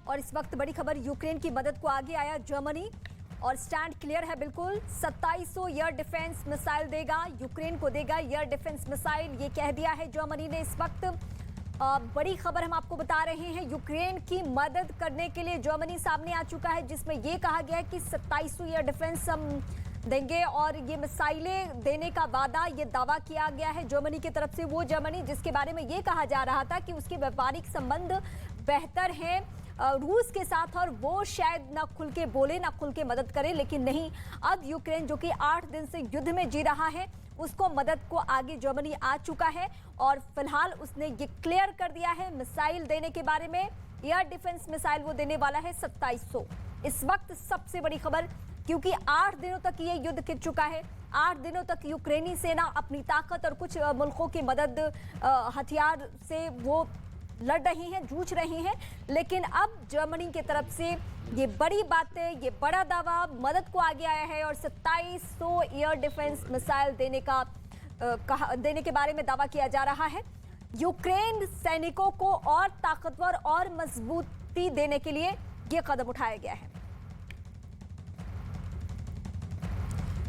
और इस वक्त बड़ी खबर, यूक्रेन की मदद को आगे आया जर्मनी और स्टैंड क्लियर है बिल्कुल। 2700 एयर डिफेंस मिसाइल देगा, यूक्रेन को देगा एयर डिफेंस मिसाइल, ये कह दिया है जर्मनी ने। इस वक्त बड़ी खबर हम आपको बता रहे हैं, यूक्रेन की मदद करने के लिए जर्मनी सामने आ चुका है, जिसमें यह कहा गया है कि 2700 एयर डिफेंस हम देंगे और ये मिसाइलें देने का वादा, ये दावा किया गया है जर्मनी की तरफ से। वो जर्मनी जिसके बारे में ये कहा जा रहा था कि उसके व्यापारिक संबंध बेहतर हैं रूस के साथ और वो शायद ना खुल के बोले ना खुल के मदद करे, लेकिन नहीं, अब यूक्रेन जो कि 8 दिन से युद्ध में जी रहा है उसको मदद को आगे जर्मनी आ चुका है और फिलहाल उसने ये क्लियर कर दिया है मिसाइल देने के बारे में। एयर डिफेंस मिसाइल वो देने वाला है 2700। इस वक्त सबसे बड़ी खबर, क्योंकि 8 दिनों तक ये युद्ध खिंच चुका है, 8 दिनों तक यूक्रेनी सेना अपनी ताकत और कुछ मुल्कों की मदद हथियार से वो लड़ रही हैं, जूझ रही हैं, लेकिन अब जर्मनी की तरफ से ये बड़ी बातें, ये बड़ा दावा मदद को आगे आया है और 2700 एयर डिफेंस मिसाइल देने के बारे में दावा किया जा रहा है। यूक्रेन सैनिकों को और ताकतवर और मजबूती देने के लिए ये कदम उठाया गया है।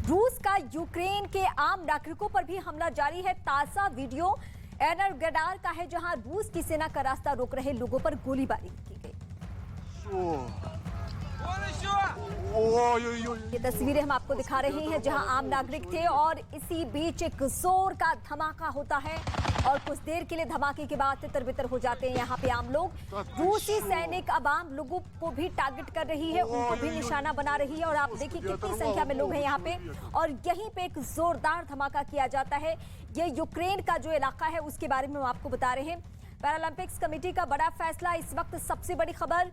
रूस का यूक्रेन के आम नागरिकों पर भी हमला जारी है। ताजा वीडियो एनरगडार का है, जहां रूस की सेना का रास्ता रोक रहे लोगों पर गोलीबारी की गई। ये तस्वीरें हम आपको दिखा रहे हैं जहां आम नागरिक थे और इसी बीच एक जोर का धमाका होता है और कुछ देर के लिए धमाके के बाद तितर बितर हो जाते हैं यहाँ पे आम लोग। रूसी सैनिक अब आम लोगों को भी टारगेट कर रही है, उनको भी निशाना बना रही है और आप देखिए कितनी संख्या में लोग हैं यहाँ पे और यहीं पे एक जोरदार धमाका किया जाता है। ये यूक्रेन का जो इलाका है उसके बारे में हम आपको बता रहे हैं। पैरालंपिक्स कमेटी का बड़ा फैसला, इस वक्त सबसे बड़ी खबर,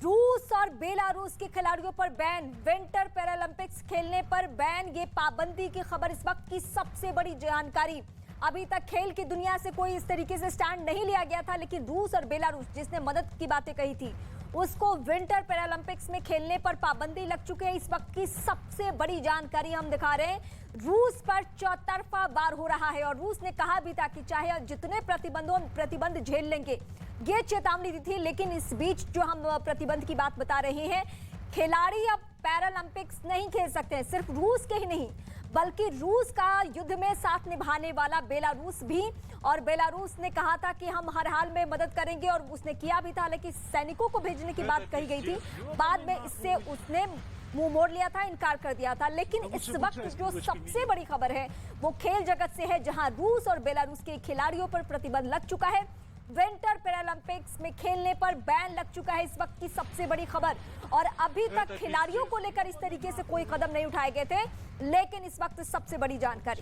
रूस और बेलारूस के खिलाड़ियों पर बैन, विंटर पैरालंपिक्स खेलने पर बैन, ये पाबंदी की खबर इस वक्त की सबसे बड़ी जानकारी। अभी तक खेल की दुनिया से कोई इस तरीके से स्टैंड नहीं लिया गया था, लेकिन रूस और बेलारूस जिसने मदद की बातें कही थी उसको विंटर पैरालंपिक्स में खेलने पर पाबंदी लग चुकी है। इस वक्त की सबसे बड़ी जानकारी हम दिखा रहे हैं, रूस पर चौतरफा वार हो रहा है और रूस ने कहा भी था कि चाहे जितने प्रतिबंध झेल लेंगे, ये चेतावनी दी थी। लेकिन इस बीच जो हम प्रतिबंध की बात बता रहे हैं, खिलाड़ी अब पैरालंपिक्स नहीं खेल सकते हैं, सिर्फ रूस के ही नहीं बल्कि रूस का युद्ध में साथ निभाने वाला बेलारूस भी, और बेलारूस ने कहा था कि हम हर हाल में मदद करेंगे और उसने किया भी था, लेकिन सैनिकों को भेजने की बात कही गई थी, बाद में इससे उसने मुंह मोड़ लिया था, इनकार कर दिया था। लेकिन इस वक्त जो सबसे बड़ी खबर है वो खेल जगत से है, जहां रूस और बेलारूस के खिलाड़ियों पर प्रतिबंध लग चुका है, विंटर पैरालंपिक्स में खेलने पर बैन लग चुका है, इस वक्त की सबसे बड़ी खबर। और अभी तक खिलाड़ियों को लेकर इस तरीके से कोई कदम नहीं उठाए गए थे, लेकिन इस वक्त सबसे बड़ी जानकारी,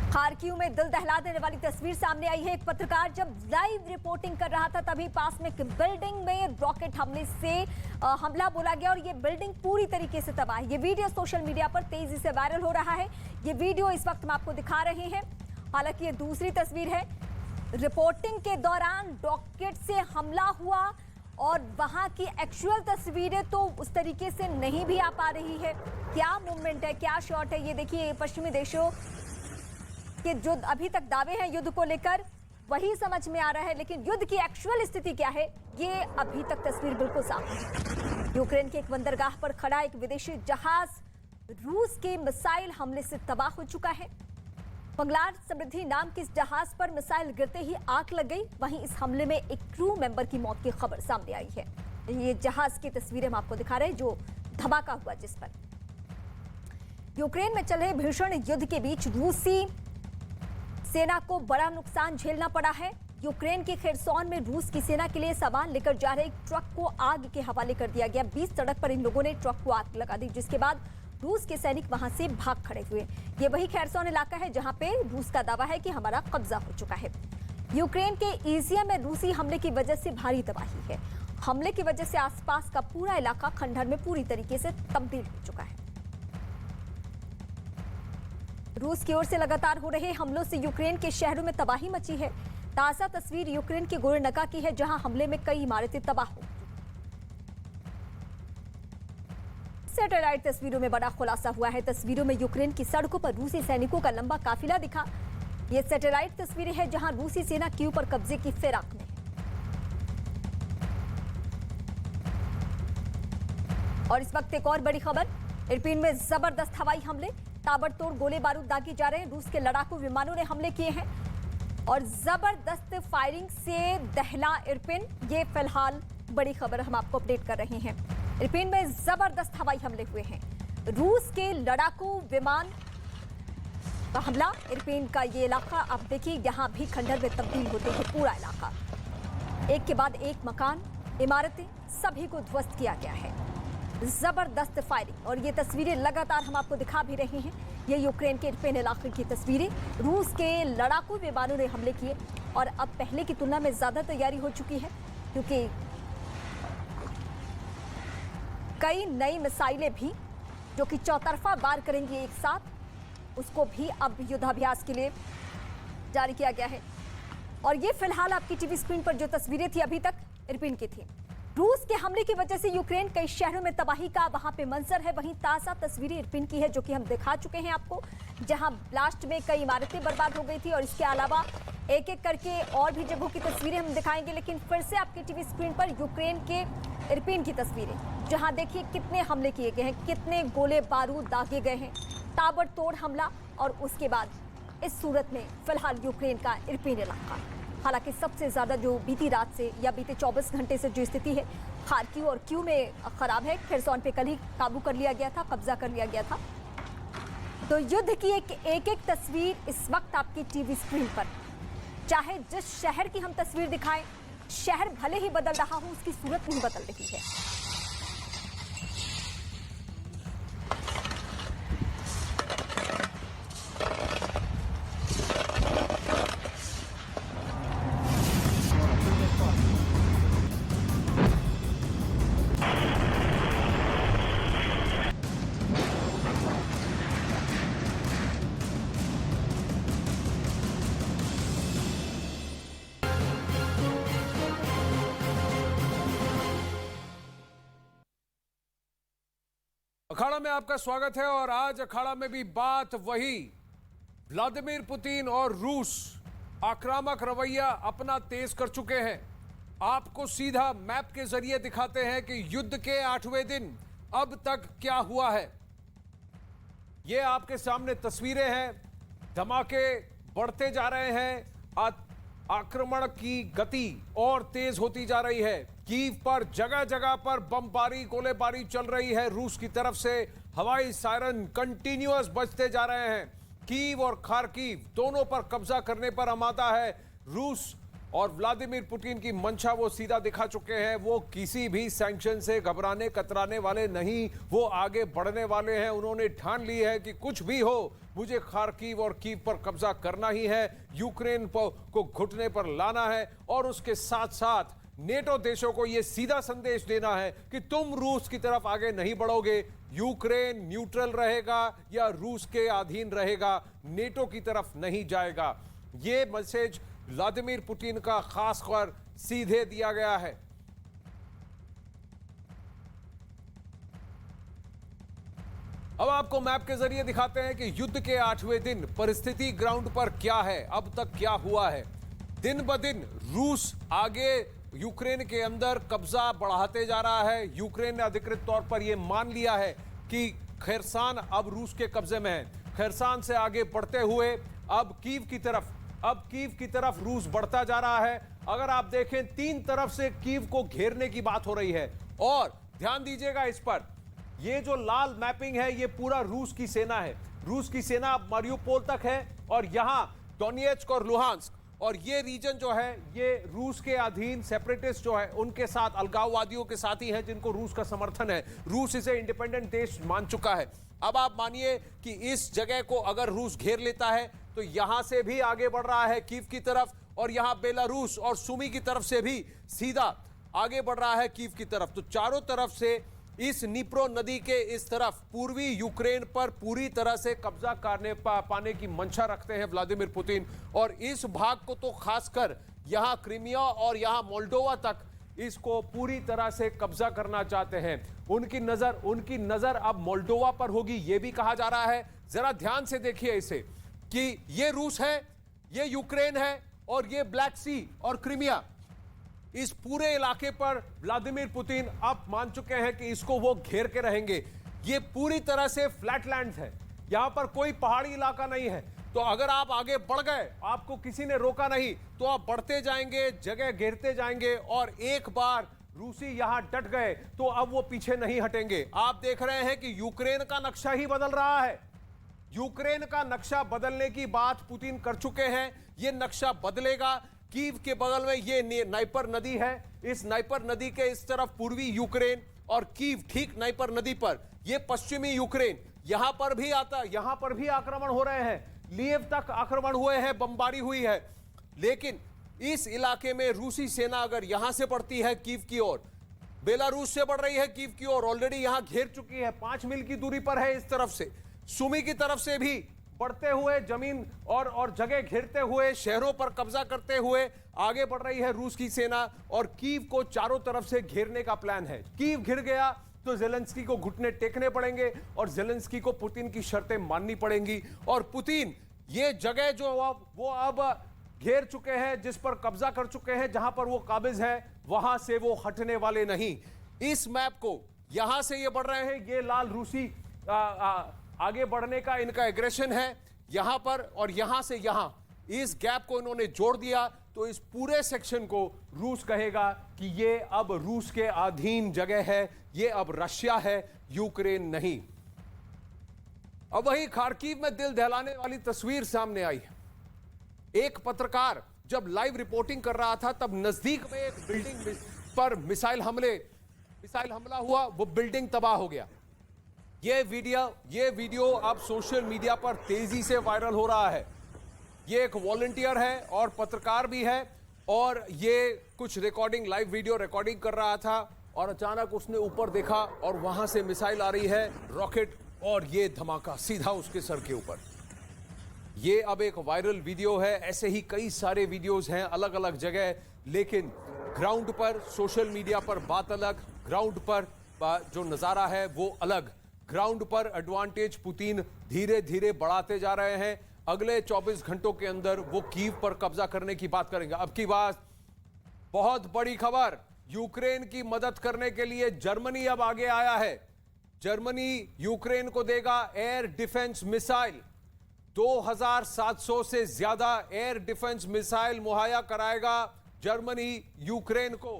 खार्किव में दिल दहला देने वाली तस्वीर सामने आई है। एक पत्रकार जब लाइव रिपोर्टिंग कर रहा था तभी पास में एक बिल्डिंग में रॉकेट हमले से हमला बोला गया और ये बिल्डिंग पूरी तरीके से तबाह है। ये वीडियो सोशल मीडिया पर तेजी से वायरल हो रहा है। ये वीडियो इस वक्त हम आपको दिखा रहे हैं, हालांकि ये दूसरी तस्वीर है। रिपोर्टिंग के दौरान रॉकेट से हमला हुआ और वहां की एक्चुअल तस्वीरें तो उस तरीके से नहीं भी आ पा रही है। क्या मूवमेंट है, क्या शॉट है, ये देखिए। पश्चिमी देशों के जो अभी तक दावे हैं युद्ध को लेकर वही समझ में आ रहा है, लेकिन युद्ध की एक्चुअल स्थिति क्या है ये अभी तक तस्वीर बिल्कुल साफ है। यूक्रेन के एक बंदरगाह पर खड़ा एक विदेशी जहाज रूस के मिसाइल हमले से तबाह हो चुका है। बंगलार समृद्धि नाम के इस जहाज पर मिसाइल गिरते ही आग लग गई। वहीं इस हमले में एक क्रू मेंबर की मौत की खबर सामने आई है। ये जहाज की तस्वीरें हम आपको दिखा रहे हैं जो धमाका हुआ जिस पर। यूक्रेन में चल रहे भीषण युद्ध के बीच रूसी सेना को बड़ा नुकसान झेलना पड़ा है। यूक्रेन के खेरसौन में रूस की सेना के लिए सामान लेकर जा रहे एक ट्रक को आग के हवाले कर दिया गया। 20 सड़क पर इन लोगों ने ट्रक को आग लगा दी, जिसके बाद रूस के सैनिक वहां से भाग खड़े हुए। ये वही खेरसौन इलाका है जहां पे रूस का दावा है कि हमारा कब्जा हो चुका है। यूक्रेन के इजियम में रूसी हमले की वजह से भारी तबाही है। हमले की वजह से आसपास का पूरा इलाका खंडहर में पूरी तरीके से तब्दील हो चुका है। रूस की ओर से लगातार हो रहे हमलों से यूक्रेन के शहरों में तबाही मची है। ताजा तस्वीर यूक्रेन के गोरनका की है, जहां हमले में कई इमारतें तबाह हो। सैटेलाइट तस्वीरों में बड़ा खुलासा हुआ है। तस्वीरों में यूक्रेन की सड़कों पर रूसी सैनिकों का लंबा काफिला दिखा। ये सैटेलाइट तस्वीरें हैं जहां रूसी सेना कीव पर कब्जे की फिराक में है। और इस वक्त एक और बड़ी खबर, इरपिन में जबरदस्त हवाई हमले, ताबड़तोड़ गोले बारूद दागे जा रहे हैं। रूस के लड़ाकू विमानों ने हमले किए हैं और जबरदस्त फायरिंग से दहला इरपिन। ये फिलहाल बड़ी खबर हम आपको अपडेट कर रहे हैं। इरपिन में जबरदस्त हवाई हमले हुए हैं। रूस के लड़ाकू विमान का हमला, इरपिन का ये इलाका आप देखिए, यहां भी खंडर में तब्दील होते हैं पूरा इलाका। एक के बाद एक मकान, इमारतें, सभी को ध्वस्त किया गया है। जबरदस्त फायरिंग और ये तस्वीरें लगातार हम आपको दिखा भी रहे हैं। ये यूक्रेन के इरपिन इलाके की तस्वीरें। रूस के लड़ाकू विमानों ने हमले किए और अब पहले की तुलना में ज्यादा तैयारी हो चुकी है, क्योंकि कई नई मिसाइलें भी जो कि चौतरफा वार करेंगी एक साथ, उसको भी अब युद्धाभ्यास के लिए जारी किया गया है। और ये फिलहाल आपकी टीवी स्क्रीन पर जो तस्वीरें थी अभी तक इरपिन की थी। रूस के हमले की वजह से यूक्रेन कई शहरों में तबाही का वहां पे मंजर है। वहीं ताजा तस्वीरें इरपिन की है जो कि हम दिखा चुके हैं आपको, जहां ब्लास्ट में कई इमारतें बर्बाद हो गई थी। और इसके अलावा एक एक करके और भी जगहों की तस्वीरें हम दिखाएंगे, लेकिन फिर से आपकी टीवी स्क्रीन पर यूक्रेन के इरपिन की तस्वीरें, जहां देखिए कितने हमले किए गए हैं, कितने गोले बारूद दागे गए हैं, ताबड़तोड़ हमला। और उसके बाद इस सूरत में फिलहाल यूक्रेन का इरपिन इलाका, हालांकि सबसे ज्यादा जो बीती रात से या बीते 24 घंटे से जो स्थिति है खार्किव और क्यू में खराब है। खेरसोन पे कल ही काबू कर लिया गया था, कब्जा कर लिया गया था। तो युद्ध की एक एक तस्वीर इस वक्त आपकी टीवी स्क्रीन पर, चाहे जिस शहर की हम तस्वीर दिखाएं, शहर भले ही बदल रहा हो, उसकी सूरत नहीं बदल रही है। अखाड़ा में आपका स्वागत है और आज अखाड़ा में भी बात वही, व्लादिमीर पुतिन और रूस आक्रामक रवैया अपना तेज कर चुके हैं। आपको सीधा मैप के जरिए दिखाते हैं कि युद्ध के 8वें दिन अब तक क्या हुआ है। ये आपके सामने तस्वीरें हैं, धमाके बढ़ते जा रहे हैं, आक्रमण की गति और तेज होती जा रही है। कीव पर जगह जगह पर बमबारी, गोलेबारी चल रही है। रूस की तरफ से हवाई सायरन कंटिन्यूअस बजते जा रहे हैं। कीव और खार्किव दोनों पर कब्जा करने पर आमादा है रूस। और व्लादिमीर पुतिन की मंशा वो सीधा दिखा चुके हैं। वो किसी भी सैंक्शन से घबराने कतराने वाले नहीं, वो आगे बढ़ने वाले हैं। उन्होंने ठान ली है कि कुछ भी हो, मुझे खार्किव और कीव पर कब्जा करना ही है, यूक्रेन को घुटने पर लाना है। और उसके साथ साथ नेटो देशों को यह सीधा संदेश देना है कि तुम रूस की तरफ आगे नहीं बढ़ोगे, यूक्रेन न्यूट्रल रहेगा या रूस के अधीन रहेगा, नेटो की तरफ नहीं जाएगा। यह मैसेज व्लादिमीर पुतिन का खासकर सीधे दिया गया है। अब आपको मैप के जरिए दिखाते हैं कि युद्ध के 8वें दिन परिस्थिति ग्राउंड पर क्या है, अब तक क्या हुआ है। दिन ब दिन रूस आगे यूक्रेन के अंदर कब्जा बढ़ाते जा रहा है। यूक्रेन ने अधिकृत तौर पर यह मान लिया है कि खेरसान अब रूस के कब्जे में है। खेरसान से आगे बढ़ते हुए अब कीव की तरफ रूस बढ़ता जा रहा है। अगर आप देखें, 3 तरफ से कीव को घेरने की बात हो रही है। और ध्यान दीजिएगा इस पर, ये जो लाल मैपिंग है ये पूरा रूस की सेना है। रूस की सेना अब मारियुपोल तक है और यहां डोनेट्स्क और लुहांस्क और ये रीजन जो है ये रूस के अधीन सेपरेटिस्ट जो है उनके साथ, अलगाववादियों के साथ ही है जिनको रूस का समर्थन है। रूस इसे इंडिपेंडेंट देश मान चुका है। अब आप मानिए कि इस जगह को अगर रूस घेर लेता है तो यहां से भी आगे बढ़ रहा है कीव की तरफ, और यहां बेलारूस और सुमी की तरफ से भी सीधा आगे बढ़ रहा है कीव की तरफ। तो चारों तरफ से इस निप्रो नदी के इस तरफ पूर्वी यूक्रेन पर पूरी तरह से कब्जा करने पाने की मंशा रखते हैं व्लादिमीर पुतिन। और इस भाग को तो खासकर यहां क्रीमिया और यहां मोल्डोवा तक इसको पूरी तरह से कब्जा करना चाहते हैं। उनकी नजर अब मोल्डोवा पर होगी, यह भी कहा जा रहा है। जरा ध्यान से देखिए इसे कि ये रूस है, ये यूक्रेन है और ये ब्लैक सी और क्रीमिया। इस पूरे इलाके पर व्लादिमीर पुतिन अब मान चुके हैं कि इसको वो घेर के रहेंगे। ये पूरी तरह से फ्लैटलैंड है, यहां पर कोई पहाड़ी इलाका नहीं है। तो अगर आप आगे बढ़ गए, आपको किसी ने रोका नहीं, तो आप बढ़ते जाएंगे, जगह घेरते जाएंगे, और एक बार रूसी यहां डट गए तो अब वो पीछे नहीं हटेंगे। आप देख रहे हैं कि यूक्रेन का नक्शा ही बदल रहा है। यूक्रेन का नक्शा बदलने की बात पुतिन कर चुके हैं। यह नक्शा बदलेगा। कीव के बगल में ये नाइपर नदी है, इस नाइपर नदी के इस तरफ पूर्वी यूक्रेन, और कीव ठीक नाइपर नदी पर ये पश्चिमी यूक्रेन। यहां पर भी आक्रमण हो रहे हैं, लीव तक आक्रमण हुए हैं, बमबारी हुई है। लेकिन इस इलाके में रूसी सेना अगर यहां से बढ़ती है कीव की ओर, बेलारूस से बढ़ रही है कीव की ओर, ऑलरेडी यहां घेर चुकी है, 5 मील की दूरी पर है इस तरफ से। सुमी की तरफ से भी बढ़ते हुए जमीन और जगह घेरते हुए, शहरों पर कब्जा करते हुए आगे बढ़ रही है रूस की सेना, और कीव को चारों तरफ से घेरने का प्लान है। कीव घिर गया तो जेलेंस्की को घुटने टेकने पड़ेंगे, और जेलेंस्की को पुतिन की शर्तें माननी पड़ेंगी। और पुतिन ये जगह जो वो अब घेर चुके हैं, जिस पर कब्जा कर चुके हैं, जहां पर वो काबिज है, वहां से वो हटने वाले नहीं। इस मैप को यहां से ये बढ़ रहे हैं, ये लाल रूसी आगे बढ़ने का इनका एग्रेशन है यहां पर, और यहां से यहां इस गैप को इन्होंने जोड़ दिया तो इस पूरे सेक्शन को रूस कहेगा कि ये अब रूस के अधीन जगह है, ये अब रशिया है, यूक्रेन नहीं। अब वही खार्किव में दिल दहलाने वाली तस्वीर सामने आई है। एक पत्रकार जब लाइव रिपोर्टिंग कर रहा था, तब नजदीक में एक बिल्डिंग पर मिसाइल हमला हुआ, वो बिल्डिंग तबाह हो गया। ये वीडियो अब सोशल मीडिया पर तेजी से वायरल हो रहा है। ये एक वॉलंटियर है और पत्रकार भी है, और ये कुछ लाइव वीडियो रिकॉर्डिंग कर रहा था, और अचानक उसने ऊपर देखा और वहां से मिसाइल आ रही है, रॉकेट, और ये धमाका सीधा उसके सर के ऊपर। ये अब एक वायरल वीडियो है। ऐसे ही कई सारे वीडियोस हैं अलग अलग जगह, लेकिन ग्राउंड पर सोशल मीडिया पर बात अलग, ग्राउंड पर जो नजारा है वो अलग। ग्राउंड पर एडवांटेज पुतिन धीरे धीरे बढ़ाते जा रहे हैं। अगले 24 घंटों के अंदर वो कीव पर कब्जा करने की बात करेंगे। अब की बात बहुत बड़ी खबर, यूक्रेन की मदद करने के लिए जर्मनी अब आगे आया है। जर्मनी यूक्रेन को देगा एयर डिफेंस मिसाइल। 2700 से ज्यादा एयर डिफेंस मिसाइल मुहैया कराएगा जर्मनी यूक्रेन को।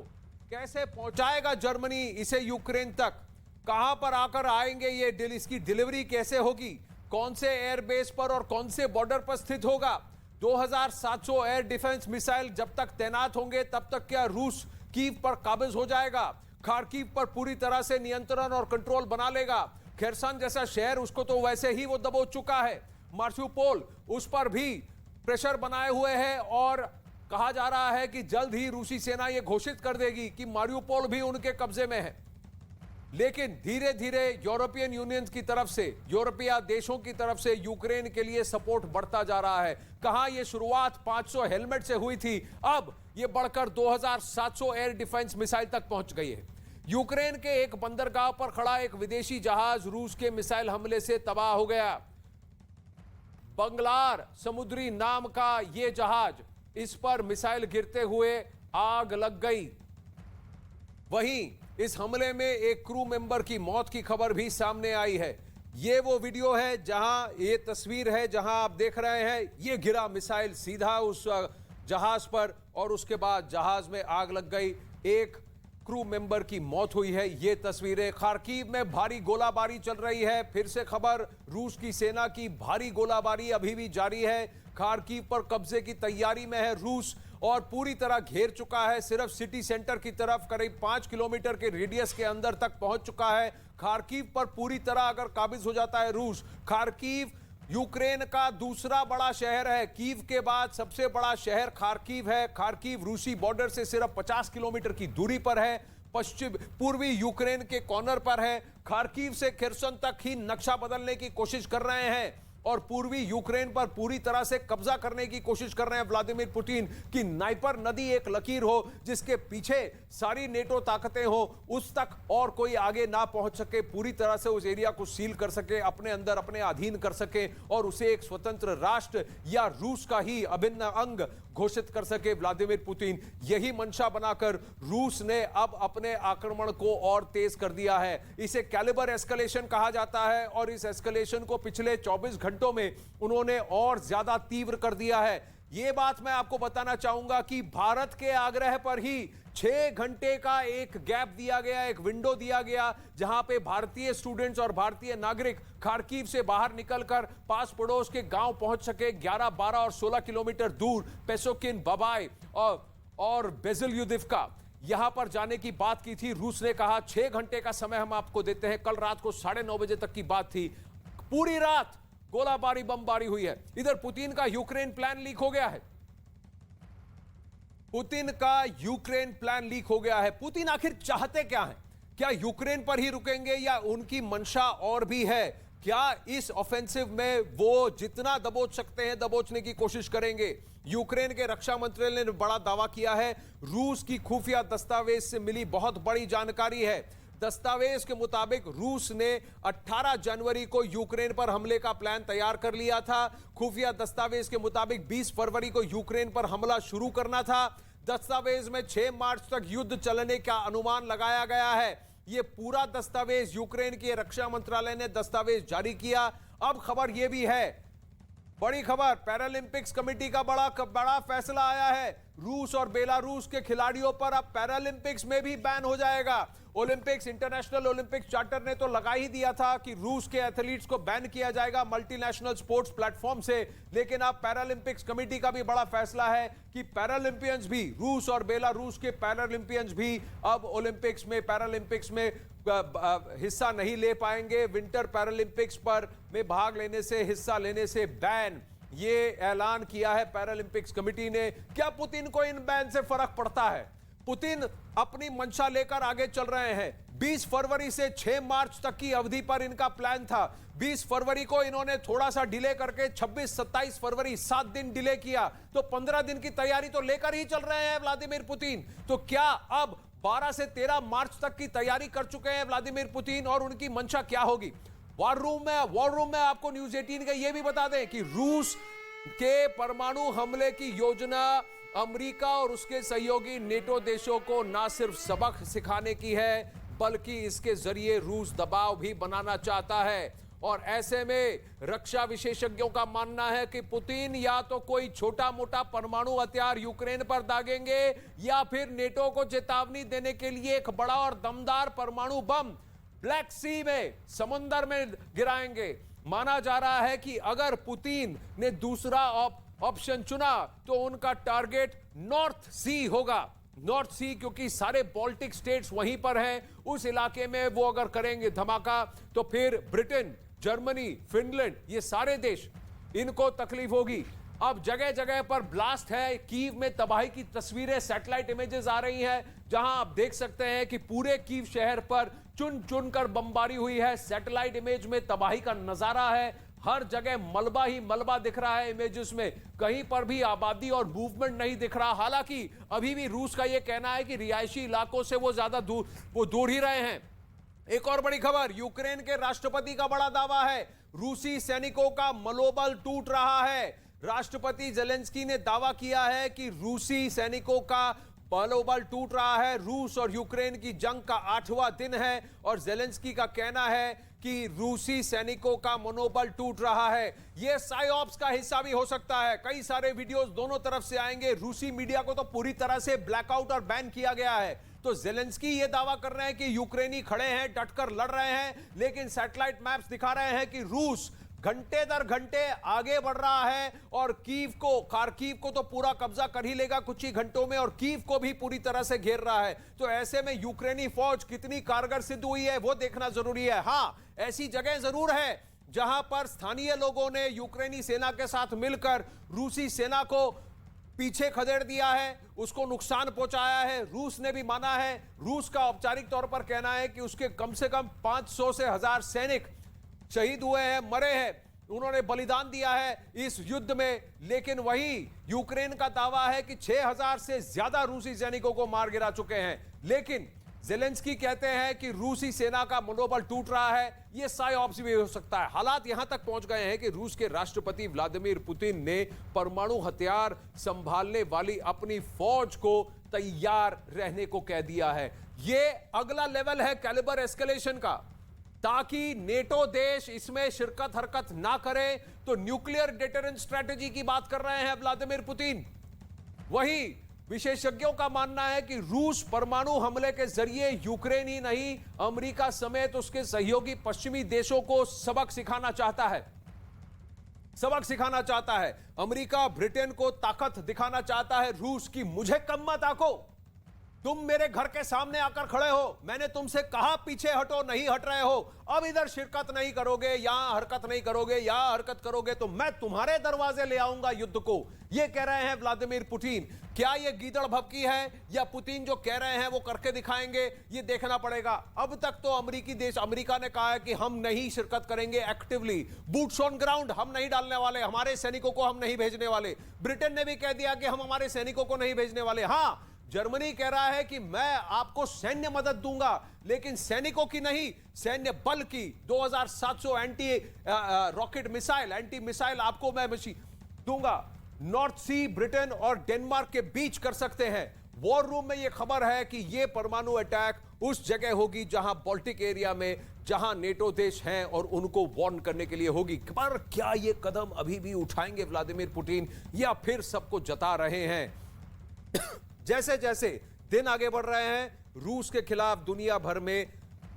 कैसे पहुंचाएगा जर्मनी इसे यूक्रेन तक, कहां पर आकर आएंगे ये, इसकी डिलीवरी कैसे होगी, कौन से एयरबेस पर और कौन से बॉर्डर पर स्थित होगा। 2700 एयर डिफेंस मिसाइल जब तक तैनात होंगे तब तक क्या रूस कीव पर काबिज हो जाएगा, खार्किव पर पूरी तरह से नियंत्रण और कंट्रोल बना लेगा। खेरसन जैसा शहर, उसको तो वैसे ही वो दबोच चुका है। मार्शियोपोल, उस पर भी प्रेशर बनाए हुए है, और कहा जा रहा है कि जल्द ही रूसी सेना यह घोषित कर देगी कि मारियोपोल भी उनके कब्जे में है। लेकिन धीरे धीरे यूरोपियन यूनियन की तरफ से, यूरोपीय देशों की तरफ से यूक्रेन के लिए सपोर्ट बढ़ता जा रहा है। कहां यह शुरुआत 500 हेलमेट से हुई थी, अब यह बढ़कर 2700 एयर डिफेंस मिसाइल तक पहुंच गई है। यूक्रेन के एक बंदरगाह पर खड़ा एक विदेशी जहाज रूस के मिसाइल हमले से तबाह हो गया। बंगलार समुद्री नाम का यह जहाज, इस पर मिसाइल गिरते हुए आग लग गई। वहीं इस हमले में एक क्रू मेंबर की मौत की खबर भी सामने आई है। यह वो वीडियो है जहां, ये तस्वीर है जहां आप देख रहे हैं, ये गिरा मिसाइल सीधा उस जहाज पर, और उसके बाद जहाज में आग लग गई, एक क्रू मेंबर की मौत हुई है। ये तस्वीरें, खार्किव में भारी गोलाबारी चल रही है। फिर से खबर, रूस की सेना की भारी गोलाबारी अभी भी जारी है। खार्किव पर कब्जे की तैयारी में है रूस, और पूरी तरह घेर चुका है। सिर्फ सिटी सेंटर की तरफ करीब 5 किलोमीटर के रेडियस के अंदर तक पहुंच चुका है। खार्किव पर पूरी तरह अगर काबिज हो जाता है रूस, खार्किव यूक्रेन का दूसरा बड़ा शहर है। कीव के बाद सबसे बड़ा शहर खार्किव है। खार्किव रूसी बॉर्डर से सिर्फ 50 किलोमीटर की दूरी पर है, पश्चिम पूर्वी यूक्रेन के कॉर्नर पर है। खार्किव से खेरसन तक ही नक्शा बदलने की कोशिश कर रहे हैं, और पूर्वी यूक्रेन पर पूरी तरह से कब्जा करने की कोशिश कर रहे हैं व्लादिमीर पुतिन कि नाइपर नदी एक लकीर हो जिसके पीछे सारी नेटो ताकतें हो, उस तक और कोई आगे ना पहुंच सके, पूरी तरह से उस एरिया को सील कर सके, अपने अंदर अपने अधीन कर सके और उसे एक स्वतंत्र राष्ट्र या रूस का ही अभिन्न अंग घोषित कर सके व्लादिमीर पुतिन। यही मंशा बनाकर रूस ने अब अपने आक्रमण को और तेज कर दिया है। इसे कैलिबर एस्केलेशन कहा जाता है और इस एस्केलेशन को पिछले 24 घंटों में उन्होंने और ज्यादा तीव्र कर दिया है। यह बात मैं आपको बताना चाहूंगा कि भारत के आग्रह पर ही 6 घंटे का एक गैप दिया गया, एक विंडो दिया गया, जहां पे भारतीय स्टूडेंट्स और भारतीय नागरिक खार्किव से बाहर निकलकर पास पड़ोस के गांव पहुंच सके। 11, 12 और 16 किलोमीटर दूर पेसोकिन, बबाई और बेजिल्युदिव्का यहां पर जाने की बात की थी। रूस ने कहा 6 घंटे का समय हम आपको देते हैं। कल रात को 9:30 बजे तक की बात थी। पूरी रात गोलाबारी, बमबारी हुई है। इधर पुतिन का यूक्रेन प्लान लीक हो गया है। पुतिन का यूक्रेन प्लान लीक हो गया है। पुतिन आखिर चाहते क्या हैं? क्या यूक्रेन पर ही रुकेंगे या उनकी मंशा और भी है? क्या इस ऑफेंसिव में वो जितना दबोच सकते हैं दबोचने की कोशिश करेंगे? यूक्रेन के रक्षा मंत्रालय ने बड़ा दावा किया है। रूस की खुफिया दस्तावेज से मिली बहुत बड़ी जानकारी है। दस्तावेज के मुताबिक रूस ने 18 जनवरी को यूक्रेन पर हमले का प्लान तैयार कर लिया था। खुफिया दस्तावेज के मुताबिक 20 फरवरी को यूक्रेन पर हमला शुरू करना था। दस्तावेज में 6 मार्च तक युद्ध चलने का अनुमान लगाया गया है। यह पूरा दस्तावेज यूक्रेन के रक्षा मंत्रालय ने दस्तावेज जारी किया। अब खबर यह भी है, बड़ी खबर, पैरालंपिक्स कमेटी का बड़ा फैसला आया है। रूस और बेलारूस के खिलाड़ियों पर अब पैरालंपिक्स में भी बैन हो जाएगा। ओलंपिक्स, इंटरनेशनल ओलंपिक्स चार्टर ने तो लगा ही दिया था कि रूस के एथलीट्स को बैन किया जाएगा मल्टीनेशनल स्पोर्ट्स प्लेटफॉर्म से, लेकिन अब पैरालंपिक्स कमेटी का भी बड़ा फैसला है कि पैरालंपियंस भी, रूस और बेलारूस के पैरालंपियंस भी अब ओलंपिक्स में, पैरालंपिक्स में हिस्सा नहीं ले पाएंगे। विंटर पैरालंपिक्स पर में भाग लेने से, हिस्सा लेने से बैन, ये ऐलान किया है पैरालंपिक्स कमेटी ने। क्या पुतिन को इन बैन से फर्क पड़ता है? पुतिन अपनी मंशा लेकर आगे चल रहे हैं। 20 फरवरी से 6 मार्च तक की अवधि पर इनका प्लान था। 20 फरवरी को इन्होंने थोड़ा सा डिले करके 26-27 फरवरी 7 दिन डिले किया, तो 15 दिन की तैयारी तो लेकर ही चल रहे हैं व्लादिमीर पुतिन। तो क्या अब 12 से 13 मार्च तक की तैयारी कर चुके हैं व्लादिमीर पुतिन और उनकी मंशा क्या होगी? वॉर रूम में आपको न्यूज 18 का यह भी बता दें कि रूस के परमाणु हमले की योजना अमेरिका और उसके सहयोगी नेटो देशों को ना सिर्फ सबक सिखाने की है, बल्कि इसके जरिए रूस दबाव भी बनाना चाहता है। और ऐसे में रक्षा विशेषज्ञों का मानना है कि पुतिन या तो कोई छोटा मोटा परमाणु हथियार यूक्रेन पर दागेंगे या फिर नेटो को चेतावनी देने के लिए एक बड़ा और दमदार परमाणु बम ब्लैक सी में, समुद्र में गिराएंगे। माना जा रहा है कि अगर पुतिन ने दूसरा ऑप्शन चुना तो उनका टारगेट नॉर्थ सी होगा। नॉर्थ सी, क्योंकि सारे बाल्टिक स्टेट्स वहीं पर हैं। उस इलाके में वो अगर करेंगे धमाका तो फिर ब्रिटेन, जर्मनी, फिनलैंड, ये सारे देश, इनको तकलीफ होगी। अब जगह जगह पर ब्लास्ट है। कीव में तबाही की तस्वीरें, सैटेलाइट इमेजेस आ रही हैं, जहां आप देख सकते हैं कि पूरे कीव शहर पर चुन चुन कर बमबारी हुई है। सैटेलाइट इमेज में तबाही का नजारा है। हर जगह मलबा ही मलबा दिख रहा है इमेजेस में, कहीं पर भी आबादी और मूवमेंट नहीं दिख रहा। हालांकि अभी भी रूस का यह कहना है कि रिहायशी इलाकों से वो ज्यादा दूर ही रहे हैं। एक और बड़ी खबर, यूक्रेन के राष्ट्रपति का बड़ा दावा है, रूसी सैनिकों का मनोबल टूट रहा है। राष्ट्रपति जेलेंस्की ने दावा किया है कि रूसी सैनिकों का मनोबल टूट रहा है। रूस और यूक्रेन की जंग का 8वां दिन है और जेलेंस्की का कहना है कि रूसी सैनिकों का मनोबल टूट रहा है। यह साइऑप्स का हिस्सा भी हो सकता है। कई सारे वीडियोस दोनों तरफ से आएंगे। रूसी मीडिया को तो पूरी तरह से ब्लैकआउट और बैन किया गया है। तो जेलेंस्की यह दावा कर रहे हैं कि यूक्रेनी खड़े हैं, डटकर लड़ रहे हैं, लेकिन सैटेलाइट मैप्स दिखा रहे हैं कि रूस घंटे दर घंटे आगे बढ़ रहा है और खार्किव को तो पूरा कब्जा कर ही लेगा कुछ ही घंटों में, और कीव को भी पूरी तरह से घेर रहा है। तो ऐसे में यूक्रेनी फौज कितनी कारगर सिद्ध हुई है वो देखना जरूरी है। हां, ऐसी जगह जरूर है जहां पर स्थानीय लोगों ने यूक्रेनी सेना के साथ मिलकर रूसी सेना को पीछे खदेड़ दिया है, उसको नुकसान पहुंचाया है। रूस ने भी माना है। रूस का औपचारिक तौर पर कहना है कि उसके कम से कम 500 से 1000 सैनिक शहीद हुए हैं, मरे हैं। उन्होंने बलिदान दिया है इस युद्ध में। लेकिन वही यूक्रेन का दावा है कि 6000 से ज्यादा रूसी सैनिकों को मार गिरा चुके हैं। लेकिन ज़ेलेंस्की कहते हैं कि रूसी सेना का मनोबल टूट रहा है। यह साइऑप्स भी हो सकता है। हालात यहां तक पहुंच गए हैं कि रूस के राष्ट्रपति व्लादिमीर पुतिन ने परमाणु हथियार संभालने वाली अपनी फौज को तैयार रहने को कह दिया है। यह अगला लेवल है कैलिबर एस्केलेशन का, ताकि नेटो देश इसमें शिरकत हरकत ना करे। तो न्यूक्लियर डिटरेंस स्ट्रेटेजी की बात कर रहे हैं व्लादिमीर पुतिन। वही विशेषज्ञों का मानना है कि रूस परमाणु हमले के जरिए यूक्रेन ही नहीं, अमेरिका समेत उसके सहयोगी पश्चिमी देशों को सबक सिखाना चाहता है। सबक सिखाना चाहता है। अमेरिका ब्रिटेन को ताकत दिखाना चाहता है रूस की, मुझे कम मत आको, तुम मेरे घर के सामने आकर खड़े हो, मैंने तुमसे कहा पीछे हटो, नहीं हट रहे हो। अब इधर शिरकत नहीं करोगे, यहां हरकत नहीं करोगे, यहां हरकत करोगे तो मैं तुम्हारे दरवाजे ले आऊंगा युद्ध को। यह कह रहे हैं व्लादिमीर पुतिन। क्या यह गीदड़ भभकी है या पुतिन जो कह रहे हैं वो करके दिखाएंगे, यह देखना पड़ेगा। अब तक तो अमेरिका ने कहा है कि हम नहीं शिरकत करेंगे एक्टिवली, बूट्स ऑन ग्राउंड हम नहीं डालने वाले, हमारे सैनिकों को हम नहीं भेजने वाले। ब्रिटेन ने भी कह दिया कि हम हमारे सैनिकों को नहीं भेजने वाले। हां, जर्मनी कह रहा है कि मैं आपको सैन्य मदद दूंगा, लेकिन सैनिकों की नहीं, सैन्य बल की 2700 anti rocket missile, anti missile आपको मैं दूंगा। नॉर्थ सी ब्रिटेन और डेनमार्क के बीच कर सकते हैं। वॉर रूम में यह खबर है कि यह परमाणु अटैक उस जगह होगी जहां बाल्टिक एरिया में, जहां नेटो देश हैं, और उनको वार्न करने के लिए होगी। पर क्या यह कदम अभी भी उठाएंगे व्लादिमीर पुतिन, या फिर सबको जता रहे हैं? जैसे जैसे दिन आगे बढ़ रहे हैं, रूस के खिलाफ दुनिया भर में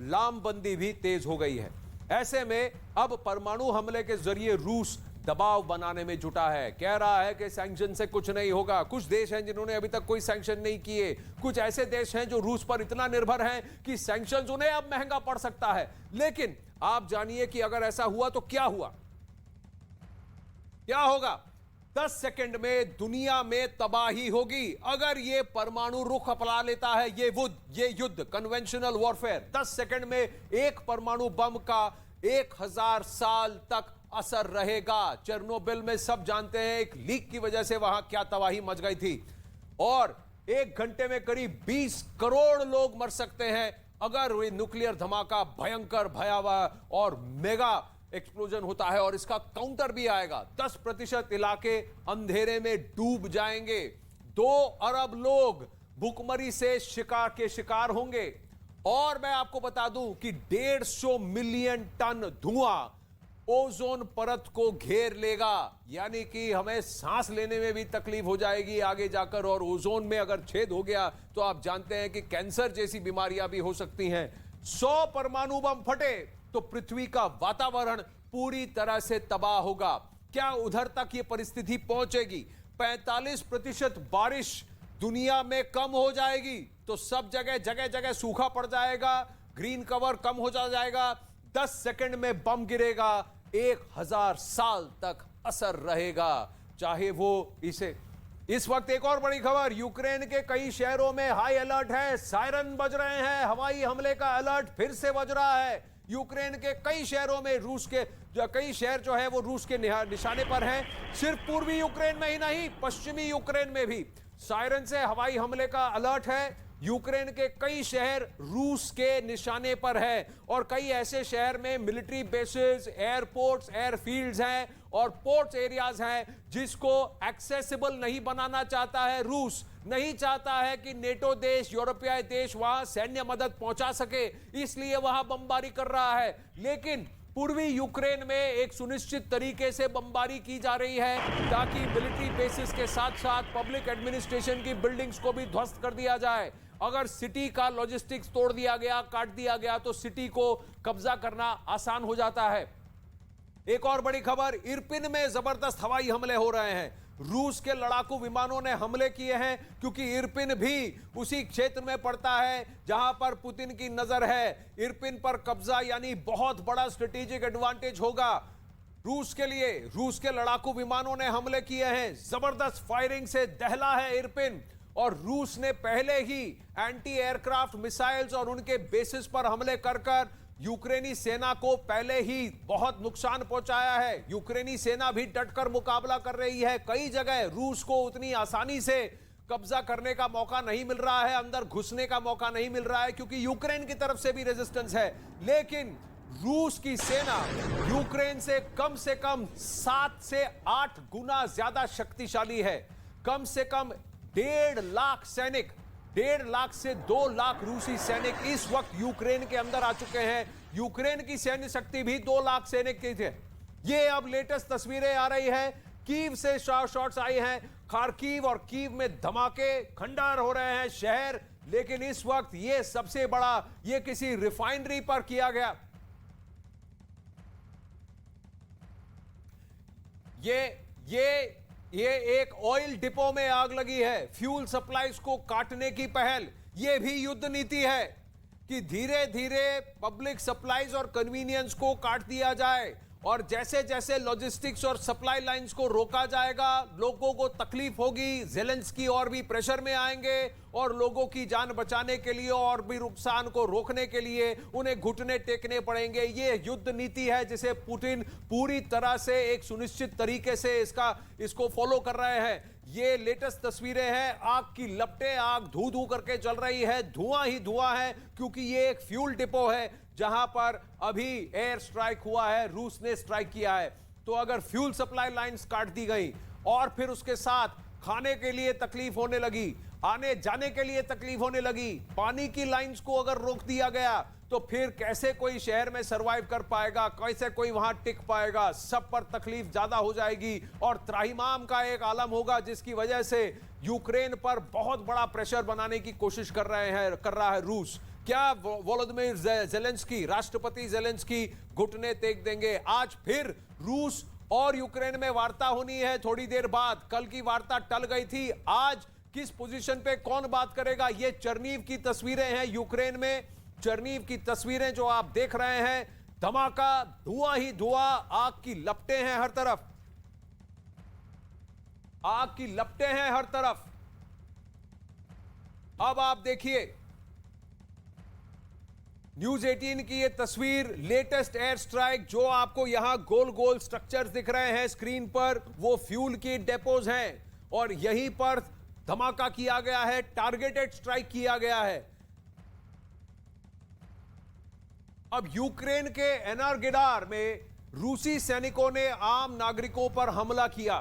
लामबंदी भी तेज हो गई है। ऐसे में अब परमाणु हमले के जरिए रूस दबाव बनाने में जुटा है। कह रहा है कि सैंक्शन से कुछ नहीं होगा। कुछ देश हैं जिन्होंने अभी तक कोई सैंक्शन नहीं किए। कुछ ऐसे देश हैं जो रूस पर इतना निर्भर हैं कि सैंक्शन उन्हें अब महंगा पड़ सकता है। लेकिन आप जानिए कि अगर ऐसा हुआ तो क्या हुआ, क्या होगा। 10 सेकंड में दुनिया में तबाही होगी अगर ये परमाणु रुख अपना लेता है। ये युद्ध कन्वेंशनल वॉरफेयर 10 सेकंड में एक परमाणु बम का 1000 साल तक असर रहेगा। चेरनोबिल में सब जानते हैं एक लीक की वजह से वहां क्या तबाही मच गई थी, और 1 घंटे में करीब 20 करोड़ लोग मर सकते हैं अगर ये न्यूक्लियर धमाका भयंकर, भयावह और मेगा एक्सप्लोजन होता है। और इसका काउंटर भी आएगा। 10% इलाके अंधेरे में डूब जाएंगे। 2 अरब लोग भूखमरी से शिकार होंगे। और मैं आपको बता दूं कि 150 मिलियन टन धुआं ओजोन परत को घेर लेगा, यानी कि हमें सांस लेने में भी तकलीफ हो जाएगी आगे जाकर। और ओजोन में अगर छेद हो गया तो आप जानते हैं कि कैंसर जैसी बीमारियां भी हो सकती हैं। 100 परमाणु बम फटे तो पृथ्वी का वातावरण पूरी तरह से तबाह होगा। क्या उधर तक यह परिस्थिति पहुंचेगी? 45% बारिश दुनिया में कम हो जाएगी तो सब जगह सूखा पड़ जाएगा, ग्रीन कवर कम हो जाएगा। 10 सेकंड में बम गिरेगा, 1000 साल तक असर रहेगा। चाहे वो इस वक्त एक और बड़ी खबर, यूक्रेन के कई शहरों में हाई अलर्ट है। सायरन बज रहे हैं, हवाई हमले का अलर्ट फिर से बज रहा है। यूक्रेन के कई शहरों में कई शहर जो है वो रूस के निशाने पर हैं। सिर्फ पूर्वी यूक्रेन में ही नहीं, पश्चिमी यूक्रेन में भी सायरन से हवाई हमले का अलर्ट है। यूक्रेन के कई शहर रूस के निशाने पर है, और कई ऐसे शहर में मिलिट्री बेसेस, एयरपोर्ट्स, एयरफील्ड्स हैं और पोर्ट्स एरियाज हैं जिसको एक्सेसिबल नहीं बनाना चाहता है रूस। नहीं चाहता है कि नेटो देश, यूरोपीय देश वहां सैन्य मदद पहुंचा सके, इसलिए वहां बमबारी कर रहा है। लेकिन पूर्वी यूक्रेन में एक सुनिश्चित तरीके से बमबारी की जा रही है ताकि मिलिट्री बेसिस के साथ साथ पब्लिक एडमिनिस्ट्रेशन की बिल्डिंग्स को भी ध्वस्त कर दिया जाए। अगर सिटी का लॉजिस्टिक्स तोड़ दिया गया, काट दिया गया तो सिटी को कब्जा करना आसान हो जाता है। एक और बड़ी खबर, इरपिन में जबरदस्त हवाई हमले हो रहे हैं। रूस के लड़ाकू विमानों ने हमले किए हैं क्योंकि इरपिन भी उसी क्षेत्र में पड़ता है जहां पर पुतिन की नजर है। इरपिन पर कब्जा यानी बहुत बड़ा स्ट्रेटेजिक एडवांटेज होगा रूस के लिए। रूस के लड़ाकू विमानों ने हमले किए हैं, जबरदस्त फायरिंग से दहला है इरपिन, और रूस ने पहले ही एंटी एयरक्राफ्ट मिसाइल्स और उनके बेसिस पर हमले कर यूक्रेनी सेना को पहले ही बहुत नुकसान पहुंचाया है। यूक्रेनी सेना भी डटकर मुकाबला कर रही है। कई जगह रूस को उतनी आसानी से कब्जा करने का मौका नहीं मिल रहा है, अंदर घुसने का मौका नहीं मिल रहा है, क्योंकि यूक्रेन की तरफ से भी रेजिस्टेंस है। लेकिन रूस की सेना यूक्रेन से कम 7 से 8 गुना ज्यादा शक्तिशाली है। कम से कम 1.5 लाख सैनिक, 1.5 लाख से 2 लाख रूसी सैनिक इस वक्त यूक्रेन के अंदर आ चुके हैं। यूक्रेन की सैन्य शक्ति भी 2 लाख सैनिक की थे। ये अब लेटेस्ट तस्वीरें आ रही है, कीव से शॉट्स आई हैं। खार्किव और कीव में धमाके, खंडर हो रहे हैं शहर। लेकिन इस वक्त ये सबसे बड़ा, ये किसी रिफाइनरी पर किया गया, ये एक ऑयल डिपो में आग लगी है। फ्यूल सप्लाईज को काटने की पहल, ये भी युद्ध नीति है कि धीरे धीरे पब्लिक सप्लाईज और कन्वीनियंस को काट दिया जाए, और जैसे जैसे लॉजिस्टिक्स और सप्लाई लाइंस को रोका जाएगा, लोगों को तकलीफ होगी। ज़ेलेंस्की और भी प्रेशर में आएंगे और लोगों की जान बचाने के लिए और भी नुकसान को रोकने के लिए उन्हें घुटने टेकने पड़ेंगे। ये युद्ध नीति है जिसे पुतिन पूरी तरह से एक सुनिश्चित तरीके से इसको फॉलो कर रहे हैं। ये लेटेस्ट तस्वीरें हैं, आग की लपटें, आग धू धू करके चल रही है, धुआं ही धुआं है, क्योंकि ये एक फ्यूल डिपो है जहां पर अभी एयर स्ट्राइक हुआ है, रूस ने स्ट्राइक किया है। तो अगर फ्यूल सप्लाई लाइंस काट दी गई और फिर उसके साथ खाने के लिए तकलीफ होने लगी, आने जाने के लिए तकलीफ होने लगी, पानी की लाइंस को अगर रोक दिया गया, तो फिर कैसे कोई शहर में सरवाइव कर पाएगा, कैसे कोई वहां टिक पाएगा। सब पर तकलीफ ज्यादा हो जाएगी और त्राहिमाम का एक आलम होगा, जिसकी वजह से यूक्रेन पर बहुत बड़ा प्रेशर बनाने की कोशिश कर रहा है रूस। क्या वोलोदिमीर ज़ेलेंस्की, राष्ट्रपति ज़ेलेंस्की घुटने टेक देंगे? आज फिर रूस और यूक्रेन में वार्ता होनी है थोड़ी देर बाद। कल की वार्ता टल गई थी, आज किस पोजीशन पे कौन बात करेगा? ये चरनीव की तस्वीरें हैं, यूक्रेन में चरनीव की तस्वीरें जो आप देख रहे हैं। धमाका, धुआं ही धुआं, आग की लपटें हैं हर तरफ, आग की लपटें हैं हर तरफ। अब आप देखिए न्यूज 18 की ये तस्वीर, लेटेस्ट एयर स्ट्राइक। जो आपको यहां गोल गोल स्ट्रक्चर्स दिख रहे हैं स्क्रीन पर, वो फ्यूल की डेपोज हैं और यहीं पर धमाका किया गया है, टारगेटेड स्ट्राइक किया गया है। अब यूक्रेन के एनर्गिडार में रूसी सैनिकों ने आम नागरिकों पर हमला किया।